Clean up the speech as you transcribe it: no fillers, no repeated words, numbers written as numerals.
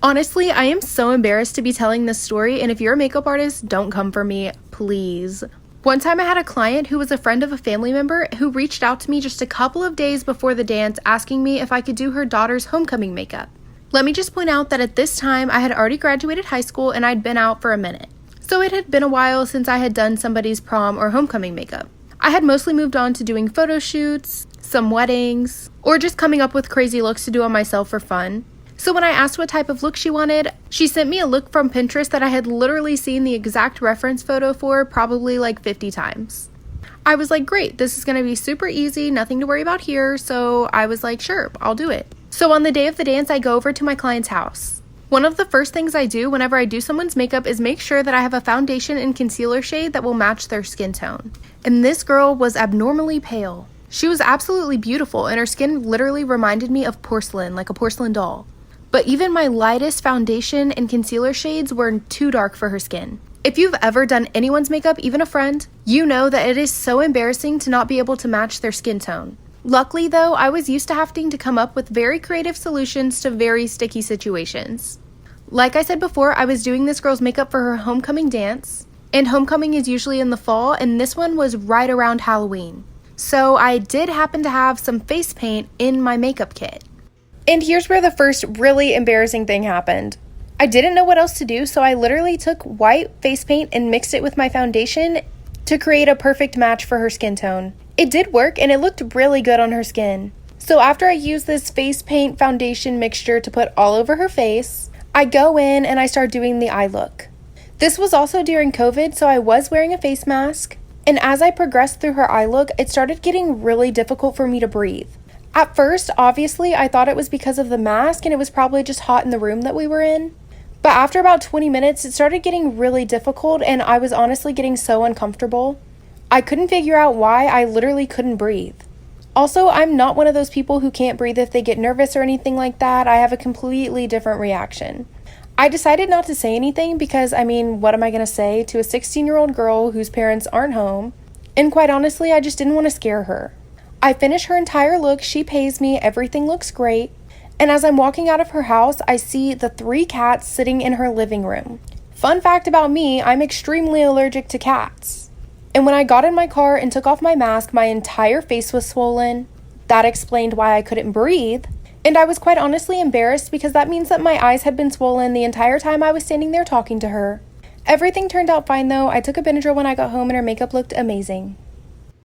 Honestly, I am so embarrassed to be telling this story, and if you're a makeup artist, don't come for me, please. One time I had a client who was a friend of a family member who reached out to me just a couple of days before the dance asking me if I could do her daughter's homecoming makeup. Let me just point out that at this time I had already graduated high school and I'd been out for a minute. So it had been a while since I had done somebody's prom or homecoming makeup. I had mostly moved on to doing photo shoots, some weddings, or just coming up with crazy looks to do on myself for fun. So when I asked what type of look she wanted, she sent me a look from Pinterest that I had literally seen the exact reference photo for probably like 50 times. I was like, great, this is going to be super easy, nothing to worry about here, so I was like, sure, I'll do it. So on the day of the dance, I go over to my client's house. One of the first things I do whenever I do someone's makeup is make sure that I have a foundation and concealer shade that will match their skin tone. And this girl was abnormally pale. She was absolutely beautiful, and her skin literally reminded me of porcelain, like a porcelain doll. But even my lightest foundation and concealer shades were too dark for her skin. If you've ever done anyone's makeup, even a friend, you know that it is so embarrassing to not be able to match their skin tone. Luckily though, I was used to having to come up with very creative solutions to very sticky situations. Like I said before, I was doing this girl's makeup for her homecoming dance, and homecoming is usually in the fall, and this one was right around Halloween. So I did happen to have some face paint in my makeup kit. And here's where the first really embarrassing thing happened. I didn't know what else to do, so I literally took white face paint and mixed it with my foundation to create a perfect match for her skin tone. It did work, and it looked really good on her skin. So after I used this face paint foundation mixture to put all over her face, I go in and I start doing the eye look. This was also during COVID, so I was wearing a face mask, and as I progressed through her eye look, it started getting really difficult for me to breathe. At first, obviously, I thought it was because of the mask and it was probably just hot in the room that we were in. But after about 20 minutes, it started getting really difficult and I was honestly getting so uncomfortable. I couldn't figure out why. I literally couldn't breathe. Also, I'm not one of those people who can't breathe if they get nervous or anything like that. I have a completely different reaction. I decided not to say anything because, what am I going to say to a 16-year-old girl whose parents aren't home? And quite honestly, I just didn't want to scare her. I finish her entire look, she pays me, everything looks great, and as I'm walking out of her house, I see the 3 cats sitting in her living room. Fun fact about me, I'm extremely allergic to cats. And when I got in my car and took off my mask, my entire face was swollen. That explained why I couldn't breathe, and I was quite honestly embarrassed because that means that my eyes had been swollen the entire time I was standing there talking to her. Everything turned out fine though. I took a Benadryl when I got home and her makeup looked amazing.